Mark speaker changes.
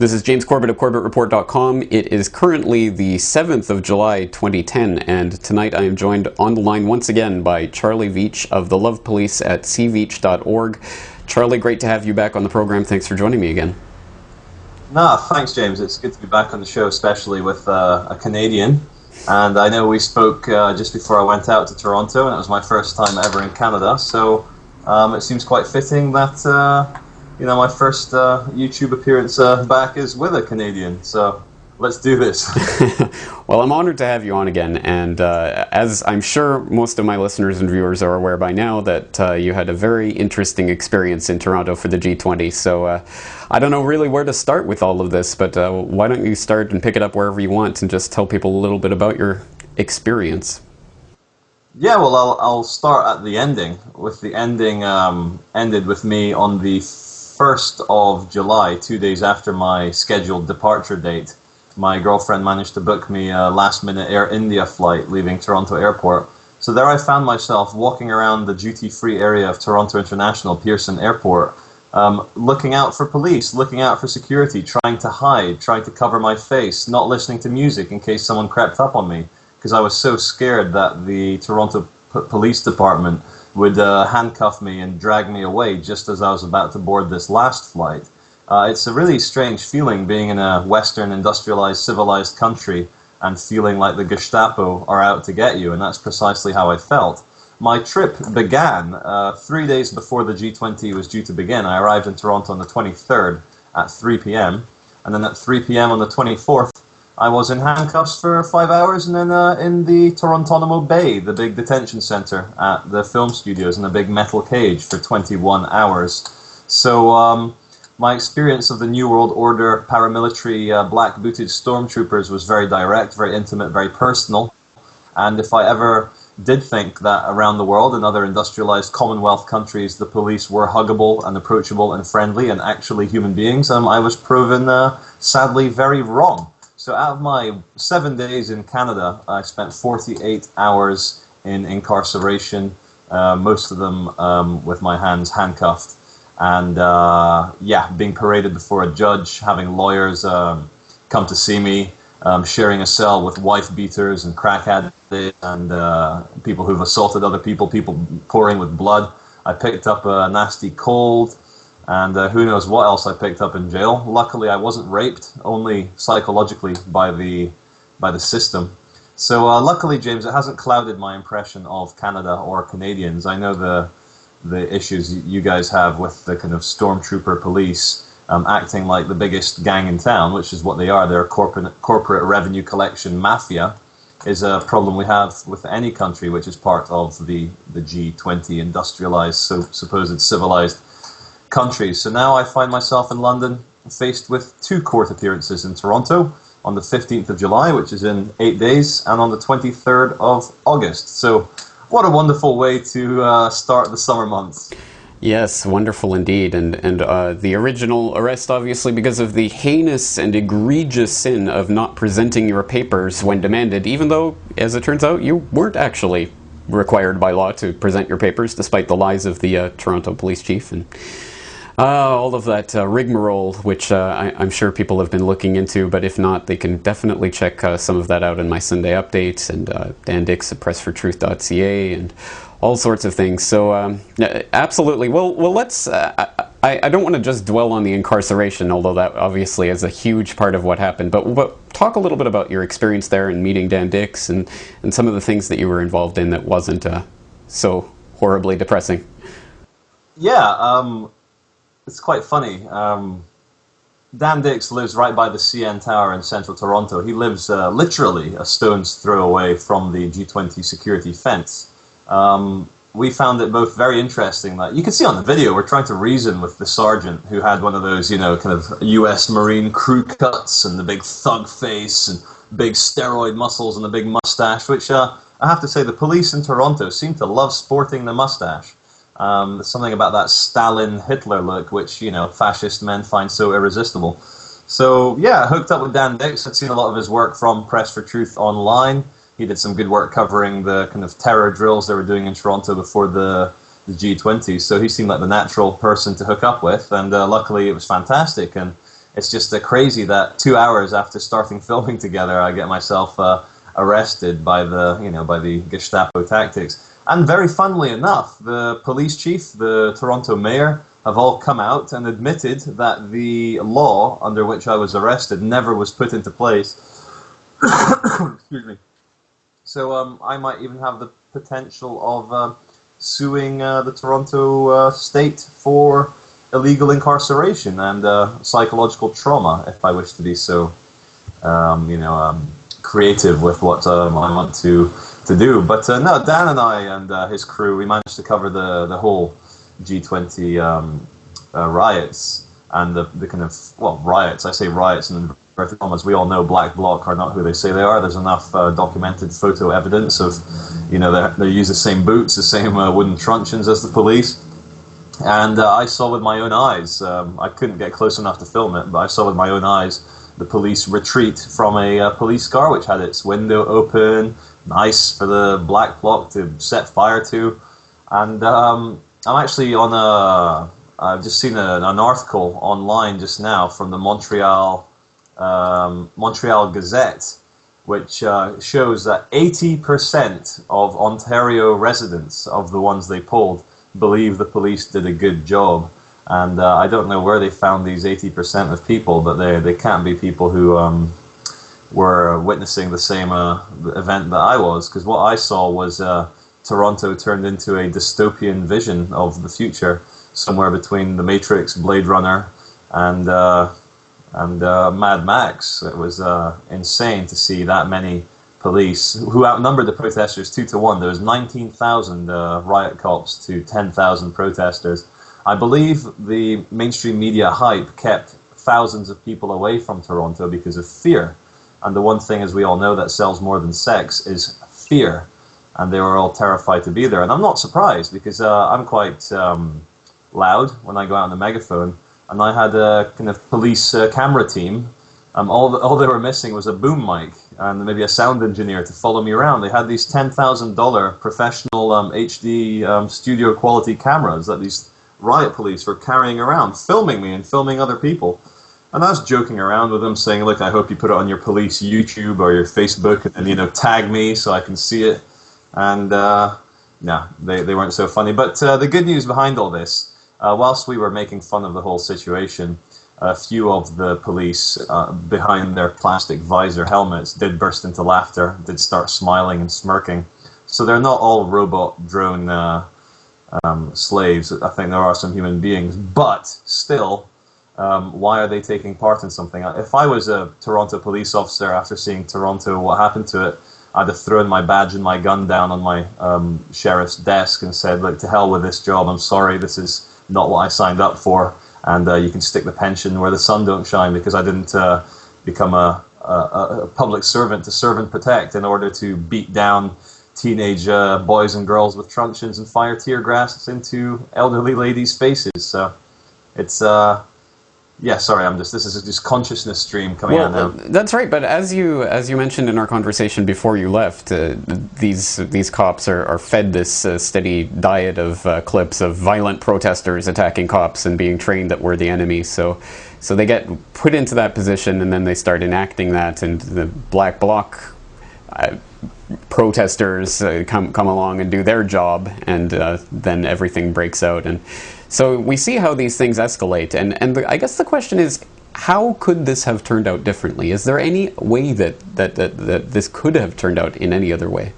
Speaker 1: This is James Corbett of CorbettReport.com. It is currently the 7th of July 2010, and tonight I am joined on the line once again by Charlie Veitch of the Love Police at cveitch.org. Charlie, great to have you back on the program. Thanks for joining me again.
Speaker 2: Thanks, James. It's good to be back on the show, especially with a Canadian. And I know we spoke just before I went out to Toronto, and it was my first time ever in Canada, so it seems quite fitting that my first YouTube appearance back is with a Canadian, so let's do this.
Speaker 1: Well, I'm honored to have you on again, and as I'm sure most of my listeners and viewers are aware by now, that you had a very interesting experience in Toronto for the G20, so I don't know really where to start with all of this, but why don't you start and pick it up wherever you want and just tell people a little bit about your experience.
Speaker 2: Yeah, well, I'll start at the ending. With the ending ended with me on the 1st of July, 2 days after my scheduled departure date. My girlfriend managed to book me a last-minute Air India flight leaving Toronto Airport. So there I found myself walking around the duty-free area of Toronto International, Pearson Airport, looking out for police, looking out for security, trying to hide, trying to cover my face, not listening to music in case someone crept up on me, because I was so scared that the Toronto Police Department would handcuff me and drag me away just as I was about to board this last flight. It's a really strange feeling being in a Western, industrialized, civilized country and feeling like the Gestapo are out to get you, and that's precisely how I felt. My trip began 3 days before the G20 was due to begin. I arrived in Toronto on the 23rd at 3 p.m., and then at 3 p.m. on the 24th, I was in handcuffs for 5 hours, and then in the Torontonomo Bay, the big detention center at the film studios, in a big metal cage for 21 hours. So my experience of the New World Order paramilitary black-booted stormtroopers was very direct, very intimate, very personal. And if I ever did think that around the world, in other industrialized Commonwealth countries, the police were huggable and approachable and friendly and actually human beings, I was proven, sadly, very wrong. So out of my 7 days in Canada, I spent 48 hours in incarceration, most of them with my hands handcuffed. And being paraded before a judge, having lawyers come to see me, sharing a cell with wife beaters and crack addicts and people who've assaulted other people, people pouring with blood. I picked up a nasty cold, and who knows what else I picked up in jail. Luckily, I wasn't raped, only psychologically by the system. So luckily, James, it hasn't clouded my impression of Canada or Canadians. I know the issues you guys have with the kind of stormtrooper police acting like the biggest gang in town, which is what they are. They're a corporate revenue collection mafia, is a problem we have with any country which is part of the G20 industrialized, so supposed civilized countries. So now I find myself in London faced with 2 court appearances in Toronto on the 15th of July, which is in 8 days, and on the 23rd of August. So what a wonderful way to start the summer months.
Speaker 1: Yes, wonderful indeed. And the original arrest, obviously, because of the heinous and egregious sin of not presenting your papers when demanded, even though, as it turns out, you weren't actually required by law to present your papers, despite the lies of the Toronto police chief. And all of that rigmarole, which I'm sure people have been looking into, but if not, they can definitely check some of that out in my Sunday updates and Dan Dix at pressfortruth.ca and all sorts of things. So absolutely. Well, let's. I don't want to just dwell on the incarceration, although that obviously is a huge part of what happened. But talk a little bit about your experience there and meeting Dan Dix and some of the things that you were involved in that wasn't so horribly depressing.
Speaker 2: Yeah. It's quite funny. Dan Dix lives right by the CN Tower in central Toronto. He lives literally a stone's throw away from the G20 security fence. We found it both very interesting that you can see on the video we're trying to reason with the sergeant who had one of those, kind of US Marine crew cuts and the big thug face and big steroid muscles and the big mustache, which I have to say the police in Toronto seem to love sporting the mustache. There's something about that Stalin-Hitler look, which, fascist men find so irresistible. So, yeah, I hooked up with Dan Dix. I'd seen a lot of his work from Press for Truth online. He did some good work covering the kind of terror drills they were doing in Toronto before the G20. So he seemed like the natural person to hook up with, and luckily it was fantastic. And it's just crazy that 2 hours after starting filming together, I get myself arrested by the Gestapo tactics. And very funnily enough, the police chief, the Toronto mayor, have all come out and admitted that the law under which I was arrested never was put into place. Excuse me. So I might even have the potential of suing the Toronto state for illegal incarceration and psychological trauma, if I wish to be so, creative with what I want to do. But no, Dan and I and his crew, we managed to cover the whole G20 riots and the kind of, well, riots, I say riots in inverted commas. We all know Black Bloc are not who they say they are. There's enough documented photo evidence of, they use the same boots, the same wooden truncheons as the police. And I saw with my own eyes, I couldn't get close enough to film it, but I saw with my own eyes the police retreat from a police car which had its window open, nice for the Black Bloc to set fire to. And I'm actually on I've just seen an article online just now from the Montreal Gazette, which shows that 80% of Ontario residents, of the ones they polled, believe the police did a good job. And I don't know where they found these 80% of people, but they can't be people who were witnessing the same event that I was, because what I saw was Toronto turned into a dystopian vision of the future, somewhere between The Matrix, Blade Runner, and Mad Max. It was insane to see that many police, who outnumbered the protesters 2-1. There was 19,000 riot cops to 10,000 protesters. I believe the mainstream media hype kept thousands of people away from Toronto because of fear. And the one thing, as we all know, that sells more than sex is fear. And they were all terrified to be there. And I'm not surprised, because I'm quite loud when I go out on the megaphone. And I had a kind of police camera team. All they were missing was a boom mic and maybe a sound engineer to follow me around. They had these $10,000 professional HD studio quality cameras that these riot police were carrying around, filming me and filming other people. And I was joking around with them, saying, look, I hope you put it on your police YouTube or your Facebook and then, tag me so I can see it. And no, they weren't so funny. But the good news behind all this, whilst we were making fun of the whole situation, a few of the police behind their plastic visor helmets did burst into laughter, did start smiling and smirking. So they're not all robot drone slaves. I think there are some human beings, but still, why are they taking part in something? If I was a Toronto police officer after seeing Toronto, what happened to it, I'd have thrown my badge and my gun down on my sheriff's desk and said, look, to hell with this job, I'm sorry, this is not what I signed up for. And you can stick the pension where the sun don't shine, because I didn't become a public servant to serve and protect in order to beat down teenage boys and girls with truncheons and fire tear gas into elderly ladies' faces. So it's yeah, sorry, this is just consciousness stream coming out now.
Speaker 1: That's right, but as you mentioned in our conversation before you left, these cops are fed this steady diet of clips of violent protesters attacking cops and being trained that we're the enemy. So they get put into that position, and then they start enacting that, and the Black Bloc protesters come along and do their job, and then everything breaks out. And so we see how these things escalate, and I guess the question is, how could this have turned out differently? Is there any way that this could have turned out in any other way?